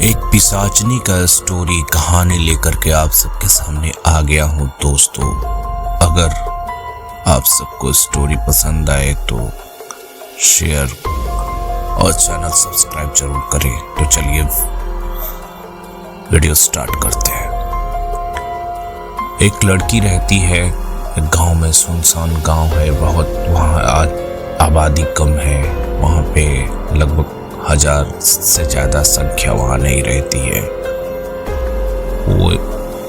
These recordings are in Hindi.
एक पिशाचनी का स्टोरी कहानी लेकर के आप सबके सामने आ गया हूँ दोस्तों। अगर आप सबको स्टोरी पसंद आए तो शेयर और चैनल सब्सक्राइब जरूर करें। तो चलिए वीडियो स्टार्ट करते हैं। एक लड़की रहती है गांव में, सुनसान गांव है बहुत, वहाँ आबादी कम है, वहाँ पे लगभग 1000 से ज़्यादा संख्या वहाँ नहीं रहती है। वो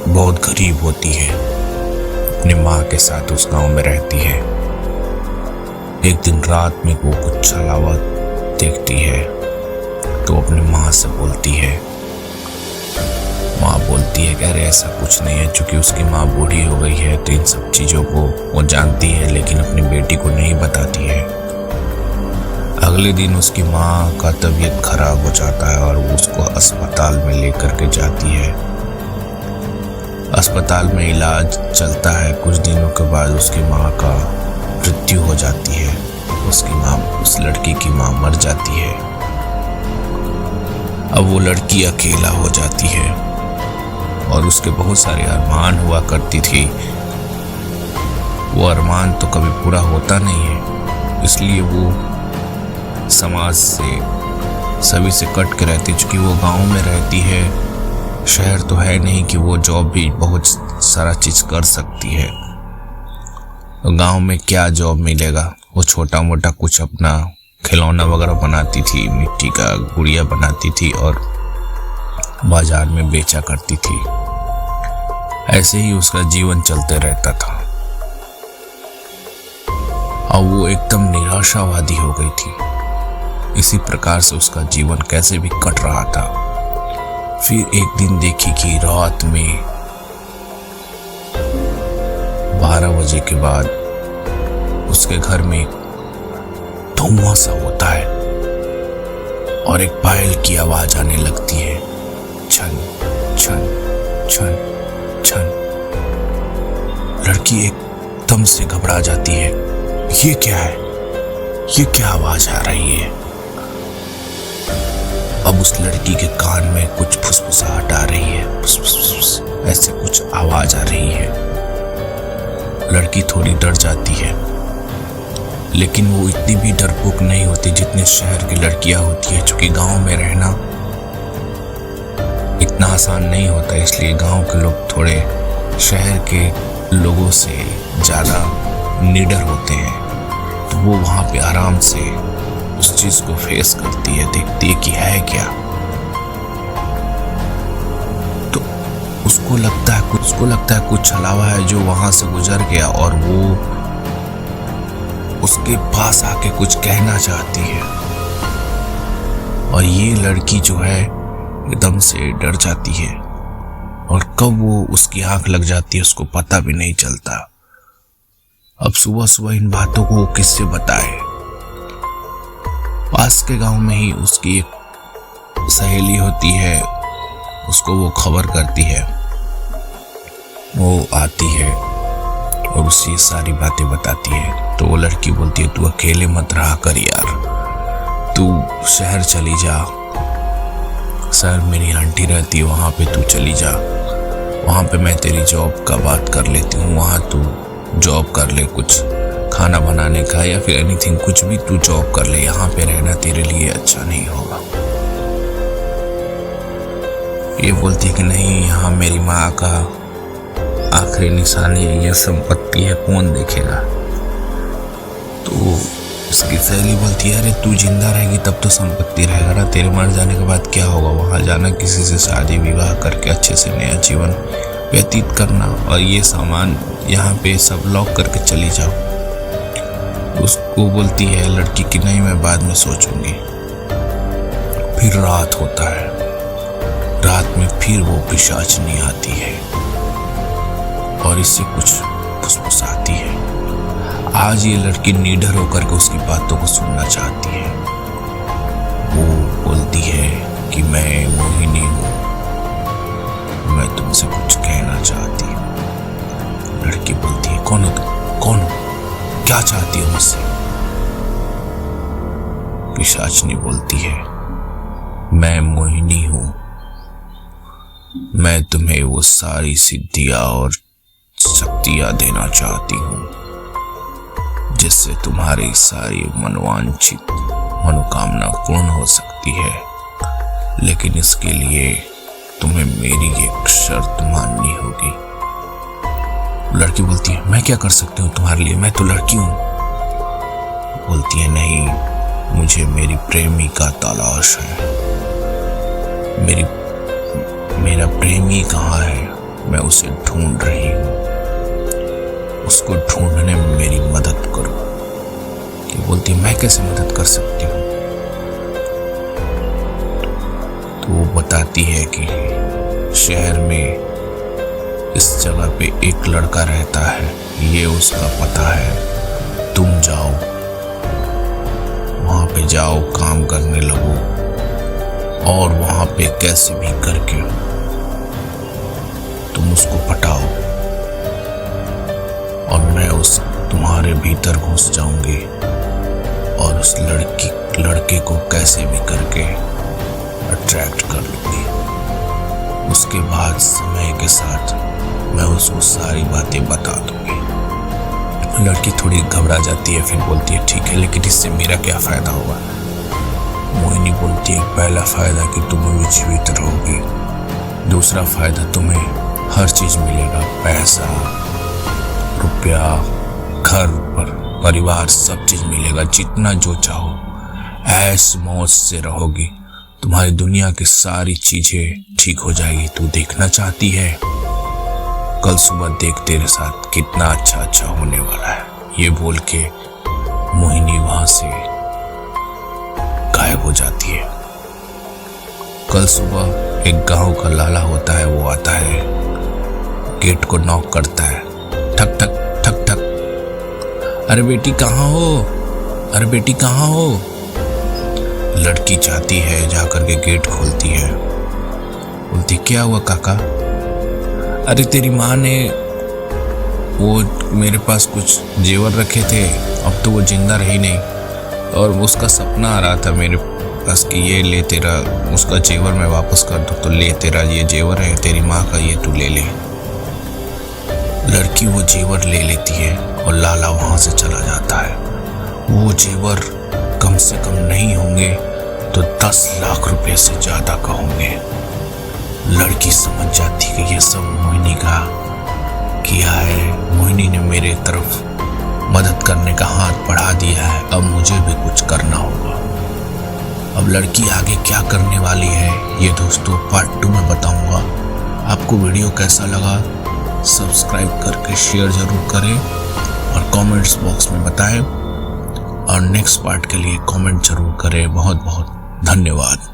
बहुत गरीब होती है, अपनी माँ के साथ उस गांव में रहती है। एक दिन रात में वो कुछ छलावा देखती है तो अपनी माँ से बोलती है। माँ बोलती है कि अरे ऐसा कुछ नहीं है, चूँकि उसकी माँ बूढ़ी हो गई है तो इन सब चीज़ों को वो जानती है लेकिन अपनी बेटी को नहीं बताती है। अगले दिन उसकी माँ का तबीयत खराब हो जाता है और वो उसको अस्पताल में लेकर के जाती है। अस्पताल में इलाज चलता है, कुछ दिनों के बाद उसकी माँ का मृत्यु हो जाती है। उसकी माँ, उस लड़की की माँ मर जाती है। अब वो लड़की अकेला हो जाती है और उसके बहुत सारे अरमान हुआ करती थी। वो अरमान तो कभी पूरा होता नहीं है, इसलिए वो समाज से, सभी से कट के रहती। चूँकि वो गांव में रहती है, शहर तो है नहीं कि वो जॉब भी बहुत सारा चीज़ कर सकती है। गांव में क्या जॉब मिलेगा, वो छोटा मोटा कुछ अपना खिलौना वगैरह बनाती थी, मिट्टी का गुड़िया बनाती थी और बाजार में बेचा करती थी। ऐसे ही उसका जीवन चलते रहता था। और वो एकदम निराशावादी हो गई थी। इसी प्रकार से उसका जीवन कैसे भी कट रहा था। फिर एक दिन देखी कि रात में 12 बजे के बाद उसके घर में धुआं सा होता है और एक पायल की आवाज आने लगती है, छन छन छन छन। लड़की एकदम से घबरा जाती है। ये क्या है, ये क्या आवाज आ रही है? अब उस लड़की के कान में कुछ फुसफुसाहट आ रही है, फुस फुस फुस, ऐसे कुछ आवाज आ रही है। लड़की थोड़ी डर जाती है, लेकिन वो इतनी भी डरपोक नहीं होती जितनी शहर की लड़कियां होती है। चूंकि गांव में रहना इतना आसान नहीं होता, इसलिए गांव के लोग थोड़े शहर के लोगों से ज़्यादा निडर होते हैं। तो वो वहाँ पे आराम से उस चीज को फेस करती है, देखती है कि है क्या। तो उसको लगता है कुछ छलावा है जो वहां से गुजर गया और वो उसके पास आके कुछ कहना चाहती है। और ये लड़की जो है एकदम से डर जाती है और कब वो उसकी आंख लग जाती है उसको पता भी नहीं चलता। अब सुबह सुबह इन बातों को वो किससे बताए? पास के गांव में ही उसकी एक सहेली होती है, उसको वो खबर करती है। वो आती है और उसे सारी बातें बताती है। तो वो लड़की बोलती है, तू अकेले मत रहा कर यार, तू शहर चली जा, शहर मेरी आंटी रहती है, वहाँ पे तू चली जा, वहाँ पे मैं तेरी जॉब का बात कर लेती हूँ, वहाँ तू जॉब कर ले, कुछ खाना बनाने का या फिर एनीथिंग, कुछ भी तू जॉब कर ले, यहाँ पे रहना तेरे लिए अच्छा नहीं होगा। ये बोलती है कि नहीं, यहाँ मेरी माँ का आखिरी निशानी है, यह संपत्ति है, कौन देखेगा? तो उसकी सहेली बोलती है, अरे तू जिंदा रहेगी तब तो संपत्ति रहेगा ना, तेरे मर जाने के बाद क्या होगा? वहाँ जाना, किसी से शादी विवाह करके अच्छे से नया जीवन व्यतीत करना, और ये सामान यहाँ पे सब लॉक करके चली जाओ। उसको बोलती है लड़की कि नहीं, मैं बाद में सोचूंगी। फिर रात होता है, रात में फिर वो पिशाचनी आती है और इससे कुछ फुसफुसाती है। आज ये लड़की निडर होकर के उसकी बातों को सुनना चाहती है। वो बोलती है कि मैं मोहिनी हूँ, मैं तुमसे कुछ कहना चाहती हूँ। लड़की बोलती है, कौन हो तुम, कौन हो, क्या चाहती हो मुझसे? पिशाचनी बोलती है, मैं मोहिनी हूँ, मैं तुम्हें वो सारी सिद्धियां और शक्तियां देना चाहती हूँ जिससे तुम्हारी सारी मनोवांछित मनोकामना पूर्ण हो सकती है। लेकिन इसके लिए तुम्हें मेरी एक शर्त माननी होगी। लड़की बोलती है, मैं क्या कर सकती हूँ तुम्हारे लिए, मैं तो लड़की हूँ। बोलती है, नहीं, मुझे मेरी प्रेमी का तलाश है। मेरा प्रेमी कहाँ है, मैं उसे ढूंढ रही हूँ। उसको ढूंढने में मेरी मदद करो। कि बोलती है, मैं कैसे मदद कर सकती हूँ। तो वो बताती है कि शहर में इस जगह पे एक लड़का रहता है, ये उसका पता है। तुम जाओ, वहां पे जाओ, काम करने लगो और वहां पे कैसे भी करके तुम उसको पटाओ और मैं उस तुम्हारे भीतर घुस जाऊंगी और उस लड़के को कैसे भी करके अट्रैक्ट कर लूंगी। उसके बाद समय के साथ मैं उसको सारी बातें बता दूंगी। लड़की थोड़ी घबरा जाती है, फिर बोलती है, ठीक है, लेकिन इससे मेरा क्या फायदा होगा। मोहिनी बोलती है, पहला फायदा कि तुम अभी जीवित रहोगी, दूसरा फायदा तुम्हें हर चीज मिलेगा, पैसा, रुपया, घर पर परिवार, सब चीज मिलेगा, जितना जो चाहो, ऐश मौज से रहोगी, तुम्हारी दुनिया की सारी चीजें ठीक हो जाएगी। तू देखना चाहती है, कल सुबह देख तेरे साथ कितना अच्छा होने वाला है। ये बोल के मोहिनी वहां से गायब हो जाती है। कल सुबह एक गांव का लाला होता है, वो आता है, गेट को नॉक करता है, ठक ठक ठक ठक। अरे बेटी कहाँ हो, अरे बेटी कहाँ हो। लड़की जाती है, जाकर के गेट खोलती है। बोलती, क्या हुआ काका। अरे तेरी माँ ने वो मेरे पास कुछ जेवर रखे थे, अब तो वो जिंदा रही नहीं, और उसका सपना आ रहा था मेरे पास कि ये ले तेरा, उसका जेवर मैं वापस कर दूं, तो ले तेरा ये जेवर है तेरी माँ का, ये तू ले ले। लड़की वो जेवर ले लेती है और लाला वहां से चला जाता है। वो जेवर कम से कम नहीं होंगे तो 10 लाख रुपए से ज्यादा का होंगे। लड़की समझ जाती कि ये सब मोहिनी का किया है, मोहिनी ने मेरे तरफ मदद करने का हाथ बढ़ा दिया है, अब मुझे भी कुछ करना होगा। अब लड़की आगे क्या करने वाली है, ये दोस्तों पार्ट 2 में बताऊंगा। आपको वीडियो कैसा लगा सब्सक्राइब करके शेयर जरूर करें और कमेंट्स बॉक्स में बताएं, और नेक्स्ट पार्ट के लिए कमेंट जरूर करें। बहुत बहुत धन्यवाद।